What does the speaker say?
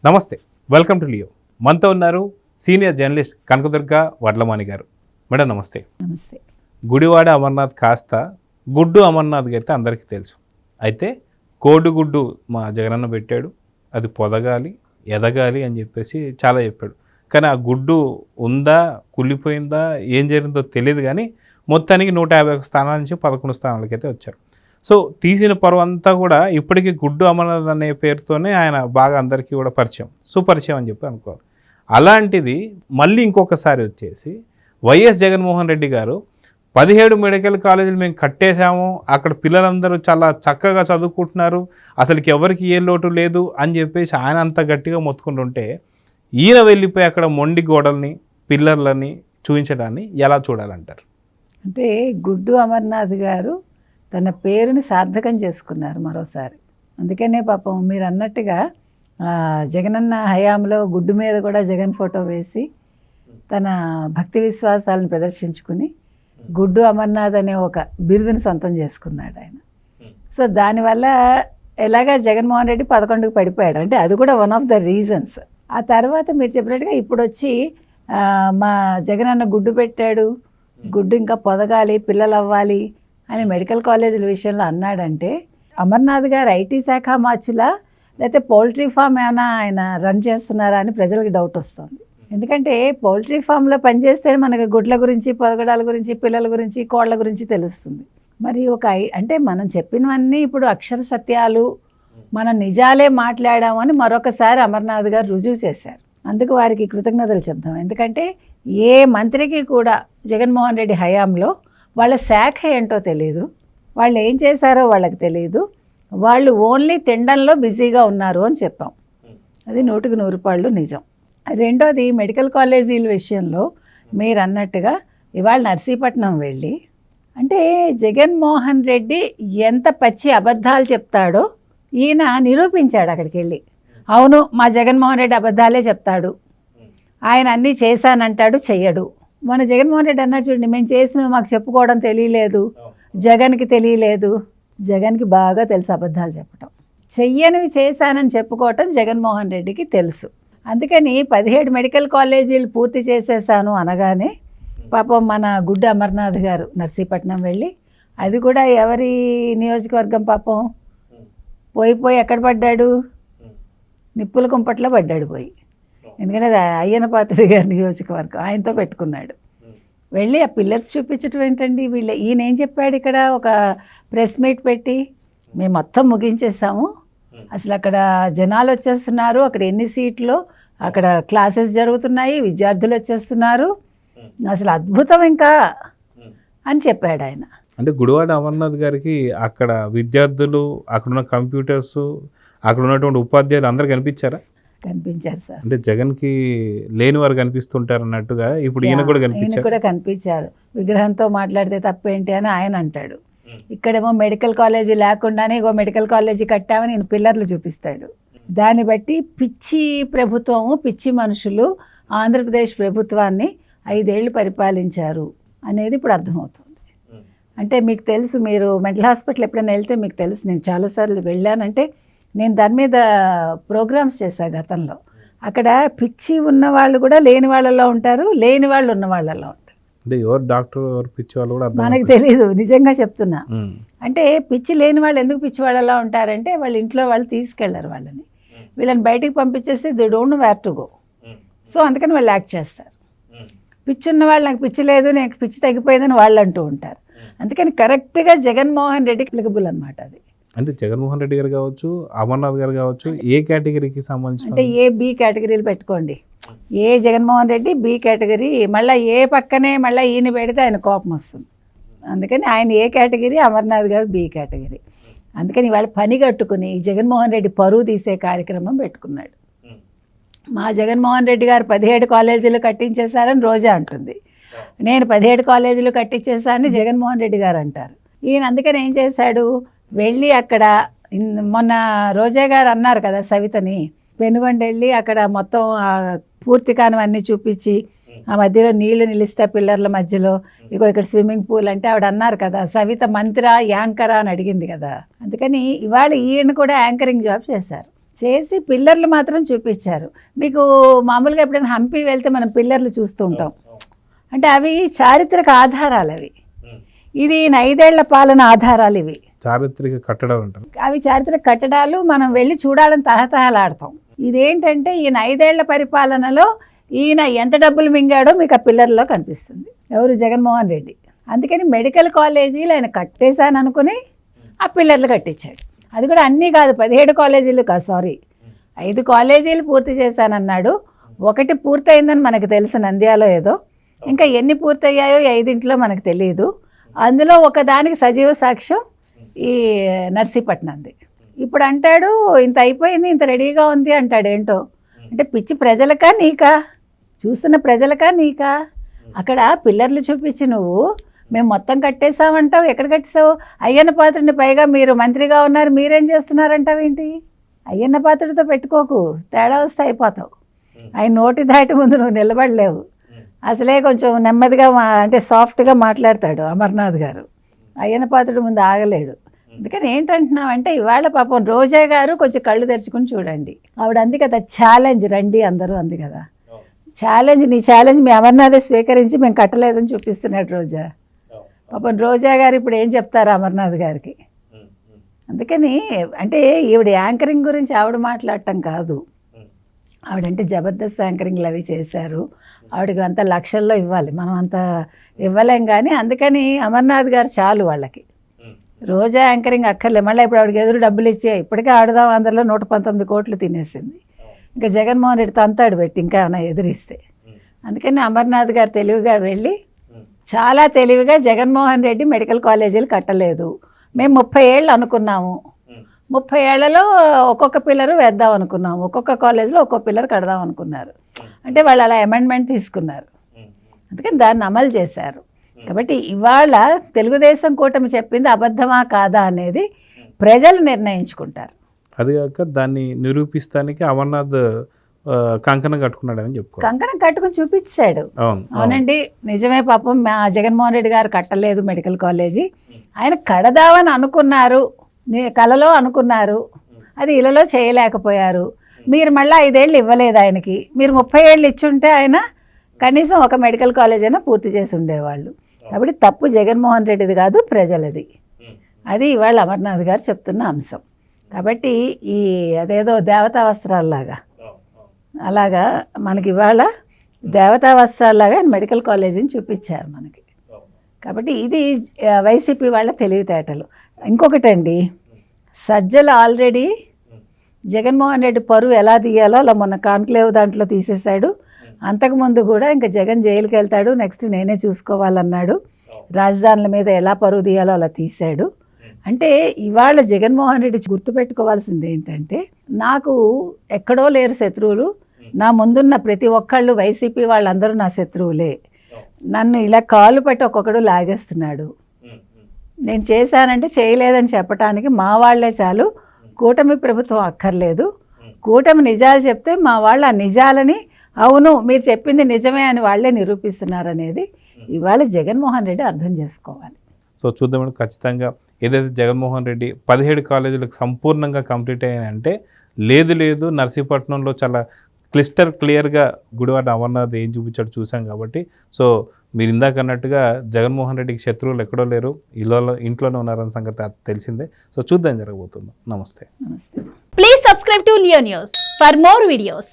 నమస్తే, welcome to Leo. మనతో ఉన్నారు సీనియర్ జర్నలిస్ట్ కనకదుర్గ వడ్లమాని గారు. మేడం నమస్తే. నమస్తే. గుడివాడ అమర్నాథ్ కాస్త గుడ్డు అమర్నాథ్కి అయితే అందరికీ తెలుసు. అయితే కోడిగుడ్డు మా జగనన్న పెట్టాడు, అది పొదగాలి ఎదగాలి అని చెప్పేసి చాలా చెప్పాడు. కానీ ఆ గుడ్డు ఉందా, కుళ్ళిపోయిందా, ఏం జరిగిందో తెలియదు. కానీ మొత్తానికి 151 స్థానాల నుంచి 11 స్థానాలకైతే వచ్చారు. సో తీసిన పరువు అంతా కూడా ఇప్పటికీ గుడ్డు అమర్నాథ్ అనే పేరుతోనే ఆయన బాగా అందరికీ కూడా పరిచయం, సుపరిచయం అని చెప్పి అనుకోవాలి. అలాంటిది మళ్ళీ ఇంకొకసారి వచ్చేసి వైఎస్ జగన్మోహన్ రెడ్డి గారు 17 మెడికల్ కాలేజీలు మేము కట్టేశాము, అక్కడ పిల్లలందరూ చాలా చక్కగా చదువుకుంటున్నారు, అసలుకి ఎవరికి ఏ లోటు లేదు అని చెప్పేసి ఆయన అంత గట్టిగా మొత్తుకుంటుంటే ఈయన వెళ్ళిపోయి అక్కడ మొండి గోడల్ని పిల్లర్లని చూపించడాన్ని ఎలా చూడాలంటారు? అంటే గుడ్డు అమర్నాథ్ గారు తన పేరుని సార్థకం చేసుకున్నారు మరోసారి. అందుకనే పాపం మీరు అన్నట్టుగా జగనన్న హయాంలో గుడ్డు మీద కూడా జగన్ ఫోటో వేసి తన భక్తి విశ్వాసాలను ప్రదర్శించుకుని గుడ్డు అమర్నాథ్ అనే ఒక బిరుదుని సొంతం చేసుకున్నాడు ఆయన. సో దానివల్ల ఎలాగా జగన్మోహన్ రెడ్డి 11కి పడిపోయాడు, అంటే అది కూడా వన్ ఆఫ్ ద రీజన్స్. ఆ తర్వాత మీరు చెప్పినట్టుగా ఇప్పుడు వచ్చి మా జగనన్న గుడ్డు పెట్టాడు, గుడ్డు ఇంకా పొదగాలి, పిల్లలు అవ్వాలి అని మెడికల్ కాలేజీల విషయంలో అన్నాడంటే అమర్నాథ్ గారు ఐటీ శాఖ మార్చులా లేకపోతే పౌల్ట్రీ ఫామ్ ఏమైనా ఆయన రన్ చేస్తున్నారా అని ప్రజలకు డౌట్ వస్తుంది. ఎందుకంటే పౌల్ట్రీ ఫామ్లో పనిచేస్తే మనకి గుడ్ల గురించి, పొదగడాల గురించి, పిల్లల గురించి, కోళ్ళ గురించి తెలుస్తుంది. మరి అంటే మనం చెప్పినవన్నీ ఇప్పుడు అక్షర సత్యాలు, మనం నిజాలే మాట్లాడామని మరొకసారి అమర్నాథ్ గారు రుజువు చేశారు. అందుకు వారికి కృతజ్ఞతలు చెప్తాం. ఎందుకంటే ఏ మంత్రికి కూడా జగన్మోహన్ రెడ్డి హయాంలో వాళ్ళ శాఖ ఏంటో తెలియదు, వాళ్ళు ఏం చేశారో వాళ్ళకి తెలియదు, వాళ్ళు ఓన్లీ తినడంలో బిజీగా ఉన్నారు అని చెప్పాం. అది 100కి 100 రూపాయలు నిజం. రెండోది మెడికల్ కాలేజీల విషయంలో మీరు అన్నట్టుగా ఇవాళ నర్సీపట్నం వెళ్ళి అంటే జగన్మోహన్ రెడ్డి ఎంత పచ్చి అబద్ధాలు చెప్తాడో ఈయన నిరూపించాడు. అక్కడికి వెళ్ళి అవును మా జగన్మోహన్ రెడ్డి అబద్ధాలే చెప్తాడు, ఆయన అన్నీ చేశానంటాడు, చెయ్యడు. మన జగన్మోహన్ రెడ్డి అన్నాడు చూడండి, మేము చేసినవి మాకు చెప్పుకోవడం తెలియలేదు, జగన్కి తెలియలేదు. జగన్కి బాగా తెలుసు అబద్ధాలు చెప్పటం, చెయ్యనివి చేశానని చెప్పుకోవటం జగన్మోహన్ రెడ్డికి తెలుసు. అందుకని 17 మెడికల్ కాలేజీలు పూర్తి చేసేసాను అనగానే పాపం మన గుడ్డు అమర్నాథ్ గారు నర్సీపట్నం వెళ్ళి, అది కూడా ఎవరి నియోజకవర్గం పాపం, పోయి ఎక్కడ పడ్డాడు, నిప్పుల కుంపట్లో పడ్డాడు పోయి. ఎందుకంటే అది అయ్యన పాత్రుడు గారి నియోజకవర్గం, ఆయనతో పెట్టుకున్నాడు. వెళ్ళి ఆ పిల్లర్స్ చూపించడం ఏంటండి, ఈయన ఏం చెప్పాడు ఇక్కడ ఒక ప్రెస్ మీట్ పెట్టి, మేము మొత్తం ముగించేసాము, అసలు అక్కడ జనాలు వచ్చేస్తున్నారు, అక్కడ ఎన్ని సీట్లు, అక్కడ క్లాసెస్ జరుగుతున్నాయి, విద్యార్థులు వచ్చేస్తున్నారు, అసలు అద్భుతం ఇంకా అని చెప్పాడు ఆయన. అంటే గుడివాడ అమర్నాథ్ గారికి అక్కడ విద్యార్థులు, అక్కడున్న కంప్యూటర్స్, అక్కడ ఉన్నటువంటి ఉపాధ్యాయులు అందరూ కనిపించారా? కనిపించారు సార్. అంటే జగన్కి లేని వారు కనిపిస్తుంటారు అన్నట్టుగా ఇప్పుడు ఈయన కూడా కనిపించారు. విగ్రహంతో మాట్లాడితే తప్పేంటి అని ఆయన అంటాడు. ఇక్కడేమో మెడికల్ కాలేజీ లేకుండానే ఇగో మెడికల్ కాలేజీ కట్టామని నేను పిల్లర్లు చూపిస్తాడు. దాన్ని బట్టి పిచ్చి ప్రభుత్వము, పిచ్చి మనుషులు ఆంధ్రప్రదేశ్ ప్రభుత్వాన్ని 5 ఏళ్ళు పరిపాలించారు అనేది ఇప్పుడు అర్థమవుతుంది. అంటే మీకు తెలుసు, మీరు మెంటల్ హాస్పిటల్ ఎప్పుడైనా వెళ్తే మీకు తెలుసు, నేను చాలాసార్లు వెళ్ళానంటే నేను దాని మీద ప్రోగ్రామ్స్ చేశాను గతంలో. అక్కడ పిచ్చి ఉన్న వాళ్ళు కూడా లేని వాళ్ళలో ఉంటారు, లేని వాళ్ళు ఉన్న వాళ్ళలో ఉంటారు. అంటే ఎవరు డాక్టర్ ఎవరు పిచ్చి వాళ్ళు కూడా మనకు తెలీదు, నిజంగా చెప్తున్నా. అంటే పిచ్చి లేని వాళ్ళు ఎందుకు పిచ్చి వాళ్ళలా ఉంటారంటే వాళ్ళ ఇంట్లో వాళ్ళు తీసుకెళ్లరు వాళ్ళని, వీళ్ళని బయటికి పంపించేస్తే they don't know where to go. So అందుకని వాళ్ళు యాక్ట్ చేస్తారు. పిచ్చి ఉన్న వాళ్ళు నాకు పిచ్చి లేదు, నాకు పిచ్చి తగ్గిపోయిందని వాళ్ళు అంటూ ఉంటారు. అందుకని కరెక్ట్గా జగన్మోహన్ రెడ్డికి అప్లికబుల్ అనమాట అది. అంటే జగన్మోహన్ రెడ్డి గారు కావచ్చు, అమర్నాథ్ గారు కావచ్చు, ఏ కేటగిరీకి సంబంధించి అంటే ఏ బి కేటగిరీలు పెట్టుకోండి. ఏ జగన్మోహన్ రెడ్డి బి కేటగిరీ, మళ్ళీ ఏ పక్కనే మళ్ళీ ఈయన పెడితే ఆయన కోపం వస్తుంది. అందుకని ఆయన ఏ కేటగిరీ, అమర్నాథ్ గారు బి కేటగిరీ. అందుకని ఇవాళ పని కట్టుకుని జగన్మోహన్ రెడ్డి పరువు తీసే కార్యక్రమం పెట్టుకున్నాడు. మా జగన్మోహన్ రెడ్డి గారు 17 కాలేజీలు కట్టించేశారని రోజా అంటుంది, నేను 17 కాలేజీలు కట్టించేశారని జగన్మోహన్ రెడ్డి గారు అంటారు. ఈయన అందుకని ఏం చేశాడు, వెళ్ళి అక్కడ మొన్న రోజా గారు అన్నారు కదా సవితని, పెనుగొండ వెళ్ళి అక్కడ మొత్తం పూర్తి కానివన్నీ చూపించి ఆ మధ్యలో నీళ్లు నిలిస్తే పిల్లర్ల మధ్యలో ఇగో ఇక్కడ స్విమ్మింగ్ పూల్ అంటే ఆవిడ అన్నారు కదా, సవిత మంత్రా యాంకరా అని అడిగింది కదా. అందుకని ఇవాళ ఈయన కూడా యాంకరింగ్ జాబ్ చేశారు. చేసి పిల్లర్లు మాత్రం చూపించారు. మీకు మామూలుగా ఎప్పుడైనా హంపి వెళ్తే మనం పిల్లర్లు చూస్తూ ఉంటాం, అంటే అవి చారిత్రక ఆధారాలు. ఇది 5 ఏళ్ల పాలన ఆధారాలు ఇవి, చారిత్రక కట్టడాలు అంటారు. అవి చారిత్రక కట్టడాలు, మనం వెళ్ళి చూడాలని తహతహలాడతాం. ఇదేంటంటే ఈయన 5 ఏళ్ల పరిపాలనలో ఈయన ఎంత డబ్బులు మింగాడో మీకు ఆ పిల్లర్లో కనిపిస్తుంది. ఎవరు? జగన్మోహన్ రెడ్డి. అందుకని మెడికల్ కాలేజీలు ఆయన కట్టేశాను అనుకుని ఆ పిల్లర్లు కట్టించాడు. అది కూడా అన్నీ కాదు, 17 కాలేజీలు కాదు, సారీ 5 కాలేజీలు పూర్తి చేశానన్నాడు. ఒకటి పూర్తయిందని మనకు తెలుసు, నంద్యాలో ఏదో, ఇంకా ఎన్ని పూర్తయ్యాయో 5 మనకు తెలియదు. అందులో ఒకదానికి సజీవ సాక్ష్యం ఈ నర్సీపట్నంది. ఇప్పుడు అంటాడు ఇంత అయిపోయింది, ఇంత రెడీగా ఉంది అంటాడు. ఏంటో అంటే పిచ్చి ప్రజలకా నీకా, చూస్తున్న ప్రజలకా నీకా? అక్కడ పిల్లర్లు చూపించి నువ్వు మేము మొత్తం కట్టేసామంటావు. ఎక్కడ కట్టేసావు? అయ్యన్న పాత్రుడిని, పైగా మీరు మంత్రిగా ఉన్నారు, మీరేం చేస్తున్నారంటావు ఏంటి? అయ్యన్న పాత్రుడితో పెట్టుకోకు, తేడా వస్తే అయిపోతావు. ఆయన నోటి దాటి ముందు నువ్వు నిలబడలేవు. అసలే కొంచెం నెమ్మదిగా అంటే సాఫ్ట్గా మాట్లాడతాడు అమర్నాథ్ గారు, అయ్యన్న పాత్రుడి ముందు ఆగలేడు. అందుకని ఏంటంటున్నామంటే ఇవాళ పాపం రోజా గారు కొంచెం కళ్ళు తెరుచుకుని చూడండి. ఆవిడ అంది కదా ఛాలెంజ్, రండి అందరూ అంది కదా ఛాలెంజ్. నీ ఛాలెంజ్ మీ అమర్నాథే స్వీకరించి మేము కట్టలేదని చూపిస్తున్నాడు రోజా. పాపం రోజా గారు ఇప్పుడు ఏం చెప్తారు అమర్నాథ్ గారికి? అందుకని అంటే ఈవిడ యాంకరింగ్ గురించి ఆవిడ మాట్లాడటం కాదు, ఆవిడంటే జబర్దస్త్ యాంకరింగ్లు అవి చేశారు, ఆవిడకి అంత లక్షల్లో ఇవ్వాలి, మనం అంత ఇవ్వలేం. కానీ అందుకని అమర్నాథ్ గారు చాలు వాళ్ళకి. రోజా యాంకరింగ్ అక్కర్లే, మళ్ళీ ఇప్పుడు ఆవిడకి ఎదురు డబ్బులు ఇచ్చే, ఇప్పటికే ఆడదాం అందరిలో 119 కోట్లు తినేసింది. ఇంకా జగన్మోహన్ రెడ్డి తంతాడు పెట్టి ఇంకా ఏమైనా ఎదురిస్తే. అందుకని అమర్నాథ్ గారు తెలివిగా వెళ్ళి చాలా తెలివిగా జగన్మోహన్ రెడ్డి మెడికల్ కాలేజీలు కట్టలేదు, మేము 30 ఏళ్ళు అనుకున్నాము, 30 ఏళ్లలో ఒక్కొక్క పిల్లరు వేద్దాం అనుకున్నాము, ఒక్కొక్క కాలేజీలో ఒక్కొక్క పిల్లర్ కడదాం అనుకున్నారు. అంటే వాళ్ళు అలా అమెండ్మెంట్ తీసుకున్నారు, అందుకని దాన్ని అమలు చేశారు. కాబట్టి ఇవాళ తెలుగుదేశం కూటమి చెప్పింది అబద్ధమా కాదా అనేది ప్రజలు నిర్ణయించుకుంటారు. అది కాక దాన్ని నిరూపిస్తానికి అమర్నాథ్ కంకణం కట్టుకున్నాడని చెప్పుకో. కంకణం కట్టుకుని చూపించాడు. అవునండి, నిజమే. పాపం మా జగన్మోహన్ రెడ్డి గారు కట్టలేదు మెడికల్ కాలేజీ, ఆయన కడదామని అనుకున్నారు, కలలో అనుకున్నారు, అది ఇళ్ళలో చేయలేకపోయారు. మీరు మళ్ళీ 5 ఏళ్ళు ఇవ్వలేదు ఆయనకి, మీరు 30 ఏళ్ళు ఇచ్చుంటే ఆయన కనీసం ఒక మెడికల్ కాలేజ్ అయినా పూర్తి చేసి ఉండేవాళ్ళు. కాబట్టి తప్పు జగన్మోహన్ రెడ్డిది కాదు, ప్రజలది. అది ఇవాళ అమర్నాథ్ గారు చెప్తున్న అంశం. కాబట్టి ఈ అదేదో దేవతా వస్త్రాల్లాగా అలాగా మనకి ఇవాళ దేవతా వస్త్రాల్లాగా మెడికల్ కాలేజీని చూపించారు మనకి. కాబట్టి ఇది వైసీపీ వాళ్ళ తెలివితేటలు. ఇంకొకటండి, సజ్జలు ఆల్రెడీ జగన్మోహన్ రెడ్డి పరువు ఎలా తీయాలో అలా మొన్న కాన్క్లేవ్ దాంట్లో తీసేశాడు. అంతకుముందు కూడా ఇంకా జగన్ జైలుకి వెళ్తాడు, నెక్స్ట్ నేనే చూసుకోవాలన్నాడు, రాజధానుల మీద ఎలా పరువు తీయాలో అలా తీశాడు. అంటే ఇవాళ జగన్మోహన్ రెడ్డి గుర్తుపెట్టుకోవాల్సింది ఏంటంటే, నాకు ఎక్కడో లేరు శత్రువులు, నా ముందున్న ప్రతి ఒక్కళ్ళు వైసీపీ వాళ్ళందరూ నా శత్రువులే, నన్ను ఇలా కాలు పట్టి ఒక్కొక్కడు లాగేస్తున్నాడు, నేను చేశానంటే చేయలేదని చెప్పడానికి మా వాళ్లే చాలు, కూటమి ప్రభుత్వం అక్కర్లేదు, కూటమి నిజాలు చెప్తే మా వాళ్ళు ఆ నిజాలని అవును మీరు చెప్పింది నిజమే అని వాళ్ళే నిరూపిస్తున్నారనేది ఇవాళ జగన్మోహన్ రెడ్డి అర్థం చేసుకోవాలి. సో చూద్దామండి, ఖచ్చితంగా ఏదైతే జగన్మోహన్ రెడ్డి 17 కాలేజీలకు సంపూర్ణంగా కంప్లీట్ అయ్యాయంటే లేదు నర్సీపట్నంలో చాలా క్లియర్గా గుడివాడ అమర్నాథ్ ఏం చూపించాడు చూసాం. కాబట్టి సో మీరు ఇందాక అన్నట్టుగా జగన్మోహన్ రెడ్డికి శత్రువులు ఎక్కడో లేరు, ఇంట్లోనే ఉన్నారన్న సంగతి తెలిసిందే. సో చూద్దాం జరగబోతుందో. నమస్తే. నమస్తే. Please subscribe to Leo news for more videos.